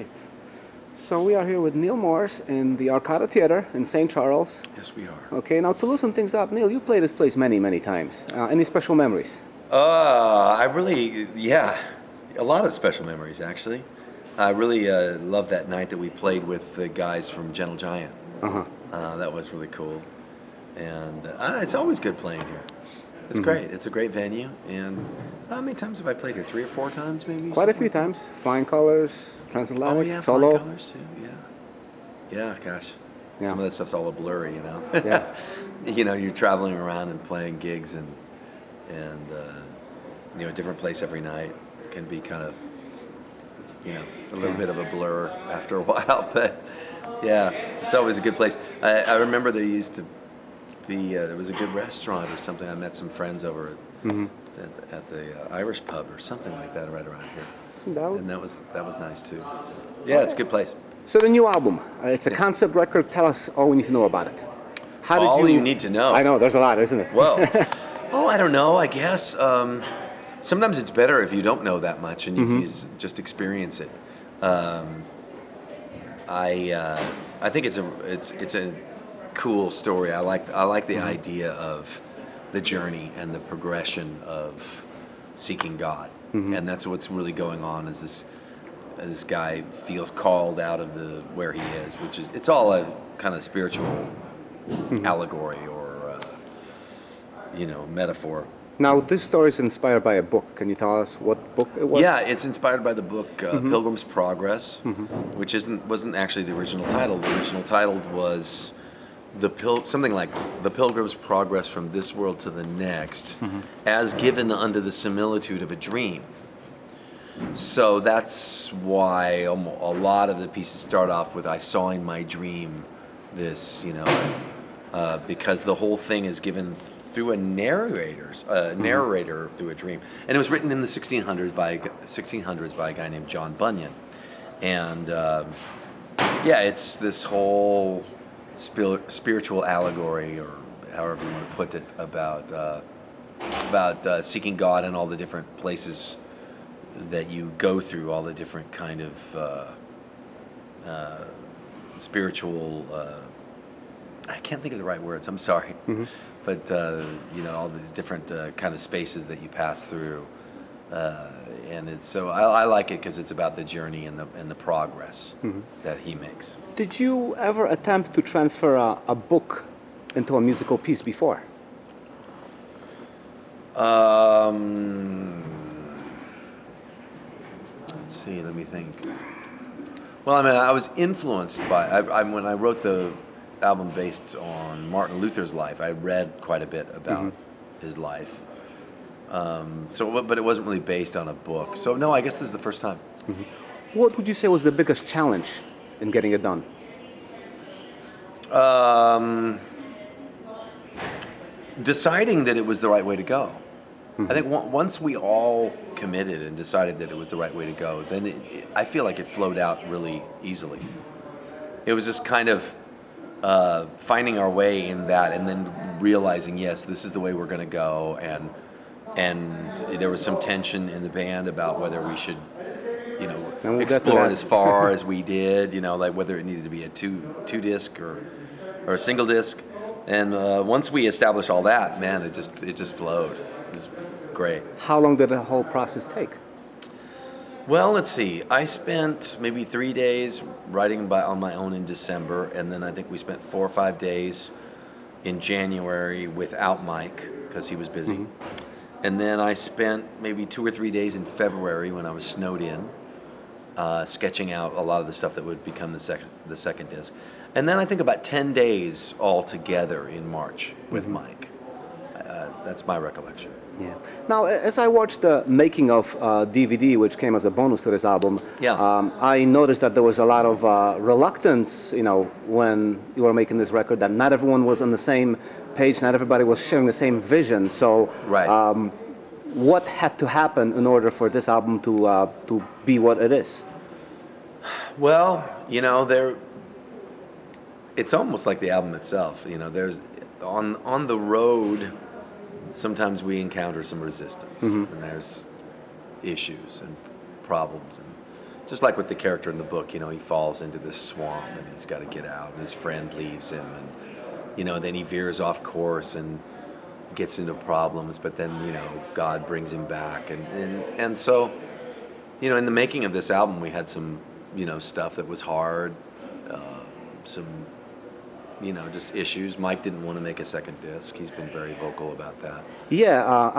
right. So we are here with Neal Morse in the Arcada Theater in St. Charles. Yes, we are. Okay, now to loosen things up, Neal, you played this place many, many times. Any special memories? Yeah, a lot of special memories, actually. I really love that night that we played with the guys from Gentle Giant. That was really cool. And it's always good playing here. It's great. It's a great venue. And how many times have I played here? 3 or 4 times, maybe? Quite a few times. Flying Colors, Transatlantic, Oh, yeah, Solo. Flying Colors, too. Yeah, gosh. Yeah. Some of that stuff's all a blur, you know? Yeah. You're traveling around and playing gigs and a different place every night can be kind of, a little bit of a blur after a while. But, yeah, it's always a good place. I remember there used to be, there was a good restaurant or something. I met some friends over at the Irish pub or something like that right around here. And that was nice, too. So, yeah, it's a good place. So the new album, it's a concept record. Tell us all we need to know about it. How did all you need to know. I know, there's a lot, isn't it? Well, I don't know, I guess. Sometimes it's better if you don't know that much and you just experience it. I think it's a cool story. I like the idea of the journey and the progression of seeking God. And that's what's really going on is this guy feels called out of where he is, which is, it's all a kind of spiritual allegory or metaphor. Now, this story is inspired by a book. Can you tell us what book it was? Yeah, it's inspired by the book Pilgrim's Progress, which wasn't actually the original title. The original title was something like The Pilgrim's Progress from This World to the Next, as given under the similitude of a dream. So that's why a lot of the pieces start off with I saw in my dream this, because the whole thing is given through a narrator through a dream. And it was written in the 1600s by a guy named John Bunyan. And it's this whole spiritual allegory, or however you want to put it, about seeking God in all the different places that you go through, all the different kind of spiritual, I can't think of the right words, I'm sorry. But, all these different kind of spaces that you pass through. And I like it because it's about the journey and the progress that he makes. Did you ever attempt to transfer a book into a musical piece before? Let's see, let me think. Well, I was influenced by, when I wrote the album based on Martin Luther's life, I read quite a bit about his life. But it wasn't really based on a book. So no, I guess this is the first time. What would you say was the biggest challenge in getting it done? Deciding that it was the right way to go. I think once we all committed and decided that it was the right way to go, then I feel like it flowed out really easily. It was just kind of finding our way in that, and then realizing, yes, this is the way we're going to go, and there was some tension in the band about whether we should, explore as far as we did, like whether it needed to be a two disc or a single disc. And once we established all that, man, it just flowed. It was great. How long did the whole process take? Well, let's see. I spent maybe 3 days writing on my own in December, and then I think we spent 4 or 5 days in January without Mike because he was busy. And then I spent maybe 2 or 3 days in February when I was snowed in, sketching out a lot of the stuff that would become the second disc. And then I think about 10 days all together in March with Mike. That's my recollection. Yeah. Now, as I watched the making of DVD, which came as a bonus to this album, I noticed that there was a lot of reluctance, when you were making this record, that not everyone was on the same page, not everybody was sharing the same vision. So, what had to happen in order for this album to be what it is? Well, it's almost like the album itself. There's on the road. Sometimes we encounter some resistance, and there's issues and problems, and just like with the character in the book, he falls into this swamp and he's got to get out, and his friend leaves him, and then he veers off course and gets into problems, but then God brings him back, and so in the making of this album we had some stuff that was hard, some just issues. Mike didn't want to make a second disc. He's been very vocal about that. Yeah,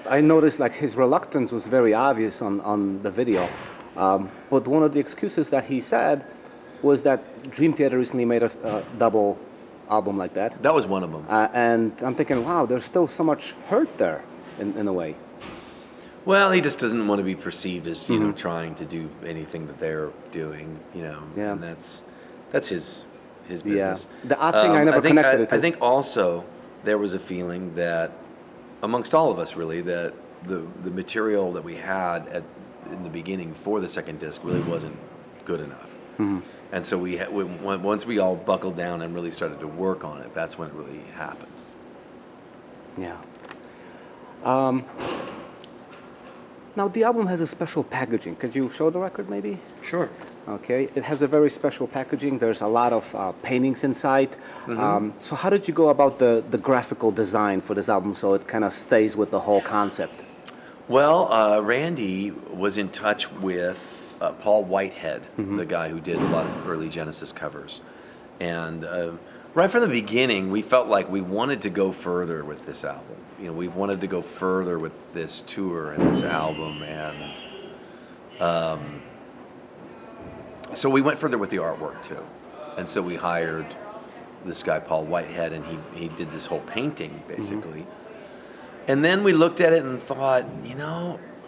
I noticed like his reluctance was very obvious on the video. But one of the excuses that he said was that Dream Theater recently made a double album like that. That was one of them. And I'm thinking, wow, there's still so much hurt there in a way. Well, he just doesn't want to be perceived as trying to do anything that they're doing, Yeah. and that's his business. Yeah. The odd thing I never connected it to. I think also there was a feeling that amongst all of us really that the material that we had in the beginning for the second disc really wasn't good enough. Mm-hmm. And so once we all buckled down and really started to work on it, that's when it really happened. Yeah. Now the album has a special packaging. Could you show the record maybe? Sure. Okay, it has a very special packaging. There's a lot of paintings inside. Mm-hmm. So how did you go about the graphical design for this album so it kind of stays with the whole concept? Well, Randy was in touch with Paul Whitehead, the guy who did a lot of early Genesis covers. And right from the beginning, we felt like we wanted to go further with this album. We wanted to go further with this tour and this album. And so we went further with the artwork, too. And so we hired this guy, Paul Whitehead, and he did this whole painting, basically. And then we looked at it and thought,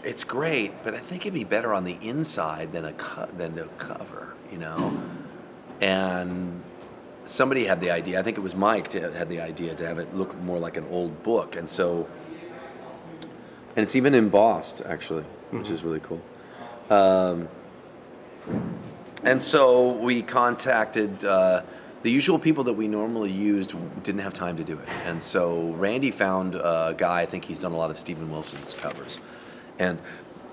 it's great, but I think it'd be better on the inside than the cover, And somebody had the idea, I think it was Mike had the idea to have it look more like an old book. And it's even embossed, actually, which is really cool. And so we contacted the usual people that we normally used didn't have time to do it. And so Randy found a guy, I think he's done a lot of Stephen Wilson's covers. And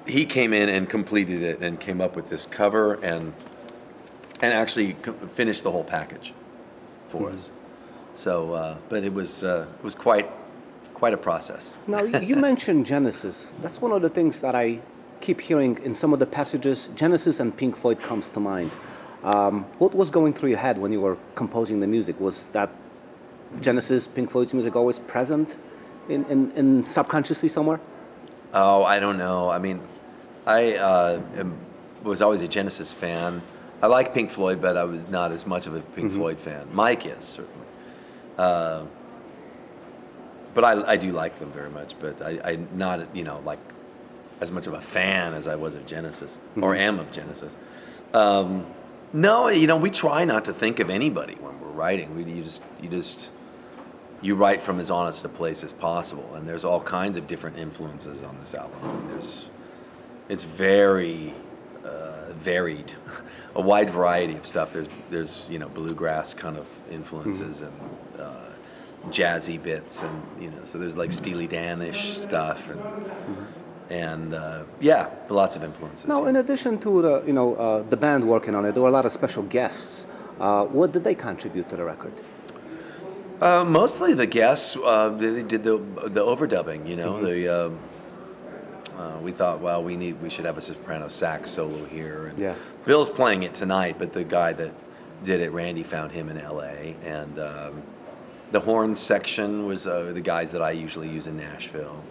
he came in and completed it and came up with this cover and actually finished the whole package for us. So, but it was quite a process. Now, you mentioned Genesis. That's one of the things that I keep hearing in some of the passages. Genesis and Pink Floyd comes to mind. What was going through your head when you were composing the music? Was that Genesis, Pink Floyd's music always present in subconsciously somewhere? Oh, I don't know. I mean, I was always a Genesis fan. I like Pink Floyd, but I was not as much of a Pink Floyd fan. Mike is, certainly. But I do like them very much, but I'm not, like as much of a fan as I was of Genesis, or am of Genesis. No, we try not to think of anybody when we're writing. You write from as honest a place as possible, and there's all kinds of different influences on this album. I mean, it's very varied, a wide variety of stuff. There's bluegrass kind of influences and jazzy bits, and so there's like Steely Dan-ish stuff, and lots of influences. Now, in addition to the band working on it, there were a lot of special guests. What did they contribute to the record? Mostly the guests. They did the overdubbing. We thought, well, we should have a soprano sax solo here. And Bill's playing it tonight, but the guy that did it, Randy, found him in L.A. And the horn section was the guys that I usually use in Nashville.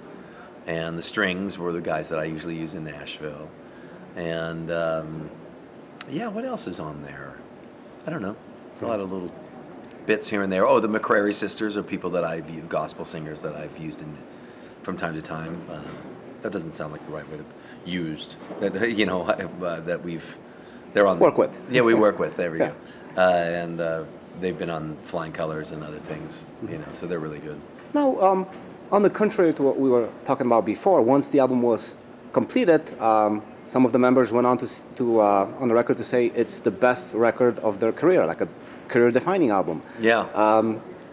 And the strings were the guys that I usually use in Nashville. And, what else is on there? I don't know. A lot of little bits here and there. Oh, the McCrary sisters are people that I've used, gospel singers that I've used from time to time. That doesn't sound like the right way to used. That they're on. Work with. Yeah, we work with. There we go. And they've been on Flying Colors and other things. So they're really good. Now, on the contrary to what we were talking about before, once the album was completed, some of the members went on to on the record to say it's the best record of their career, like a career-defining album. Yeah.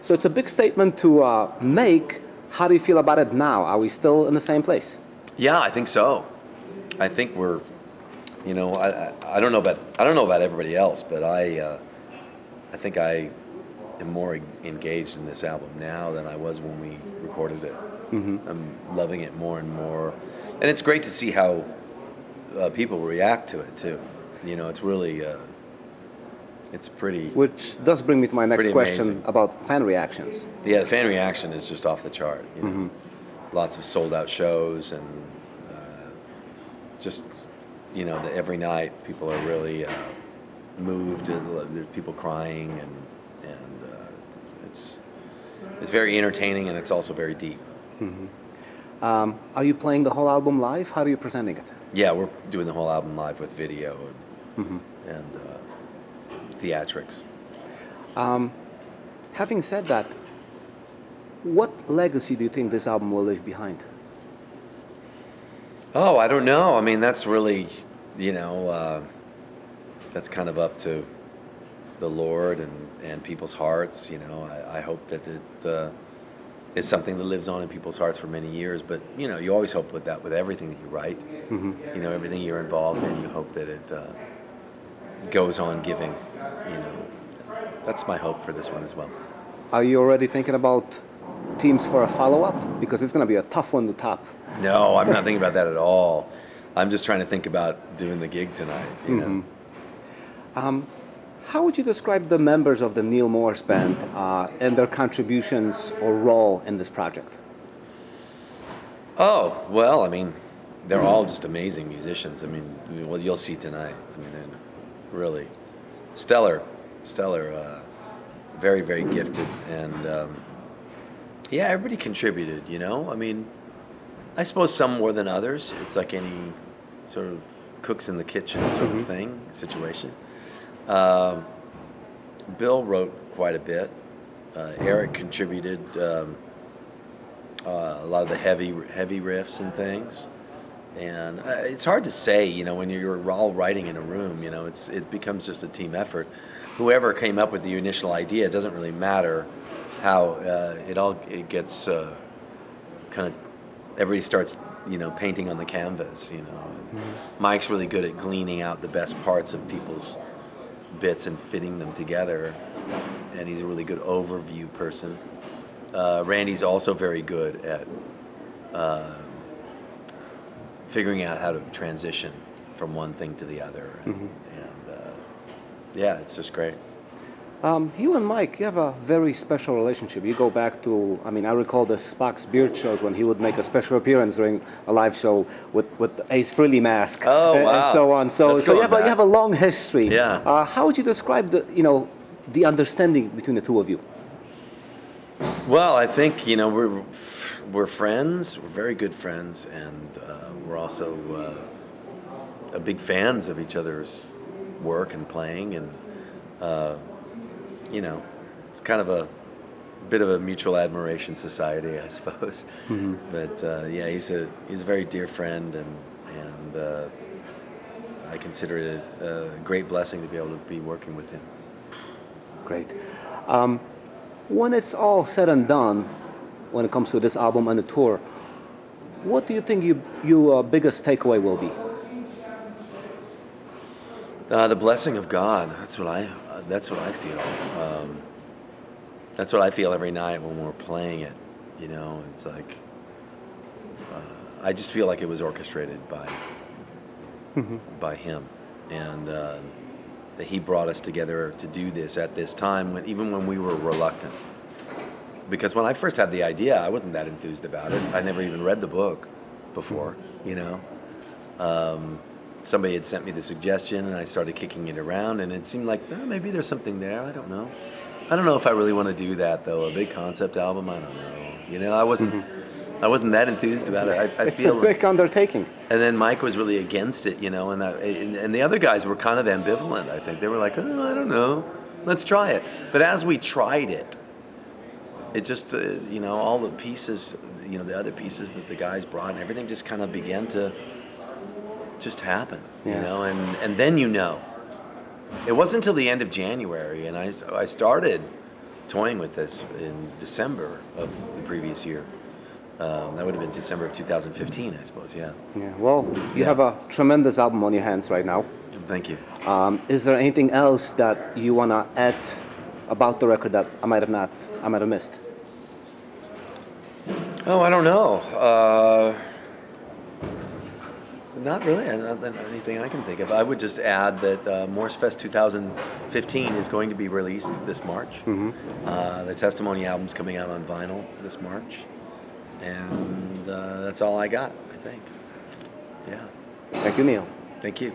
So it's a big statement to make. How do you feel about it now? Are we still in the same place? Yeah, I think so. I think we're You know, I don't know about everybody else, but I think I am more engaged in this album now than I was when we recorded it. I'm loving it more and more, and it's great to see how people react to it too. You know, it's really it's pretty. Which does bring me to my next question amazing. about fan reactions. Yeah, the fan reaction is just off the chart. You know, lots of sold out shows, and just you know, every night people are really moved. There's people crying, and it's very entertaining, and it's also very deep. Are you playing the whole album live? How are you presenting it? Yeah, we're doing the whole album live with video and theatrics. Having said that, what legacy do you think this album will leave behind? Oh, I don't know. I mean, that's really, you know, that's kind of up to the Lord and people's hearts. You know, I hope that it is something that lives on in people's hearts for many years. But, you know, you always hope with everything that you write, you know, everything you're involved in, you hope that it goes on giving, you know. That's my hope for this one as well. Are you already thinking about teams for a follow-up? Because it's going to be a tough one to top. No, I'm not thinking about that at all. I'm just trying to think about doing the gig tonight, you know. How would you describe the members of the Neal Morse Band and their contributions or role in this project? Oh, well, I mean, they're all just amazing musicians. I mean, well, you'll see tonight. I mean, they're really stellar, very, very gifted. And, yeah, everybody contributed, you know. I mean, I suppose some more than others. It's like any sort of cooks in the kitchen sort of situation. Bill wrote quite a bit. Eric contributed a lot of the heavy riffs and things. And it's hard to say, you know, when you're all writing in a room, you know, it becomes just a team effort. Whoever came up with the initial idea, it doesn't really matter how it gets kind of, everybody starts, you know, painting on the canvas, you know. Mike's really good at gleaning out the best parts of people's bits and fitting them together, and he's a really good overview person. Randy's also very good at figuring out how to transition from one thing to the other, and yeah, it's just great. You and Mike, you have a very special relationship. You go back to, I mean, I recall the Spock's Beard shows when he would make a special appearance during a live show with the Ace Frehley mask. Oh, wow. And so on. So you have a long history. Yeah. How would you describe the understanding between the two of you? Well, I think, you know, we're friends. We're very good friends, and we're also big fans of each other's work and playing, and you know, it's kind of a bit of a mutual admiration society, I suppose. But yeah, he's a very dear friend, and I consider it a great blessing to be able to be working with him. Great. When it's all said and done, when it comes to this album and the tour, what do you think your biggest takeaway will be? The blessing of God. That's what I feel. That's what I feel every night when we're playing it. You know, it's like I just feel like it was orchestrated by Him, and that He brought us together to do this at this time, even when we were reluctant. Because when I first had the idea, I wasn't that enthused about it. I never even read the book before. You know. Somebody had sent me the suggestion, and I started kicking it around, and it seemed like maybe there's something there. I don't know. I don't know if I really want to do that, though. A big concept album, I don't know. You know, I wasn't that enthused about it. It's a big undertaking. And then Mike was really against it, you know, and the other guys were kind of ambivalent. I think they were like, I don't know, let's try it. But as we tried it, it just, you know, all the pieces, you know, the other pieces that the guys brought and everything just kind of began to just happen, you know, and then you know. It wasn't until the end of January, and I started toying with this in December of the previous year, That would have been December of 2015, I suppose. Yeah. Yeah. Well, you Yeah. have a tremendous album on your hands right now. Thank you. Is there anything else that you wanna add about the record that I might have missed? Oh, I don't know. Not really. Not anything I can think of. I would just add that Morse Fest 2015 is going to be released this March. The Testimony album's coming out on vinyl this March. And that's all I got, I think. Yeah. Thank you, Neal. Thank you.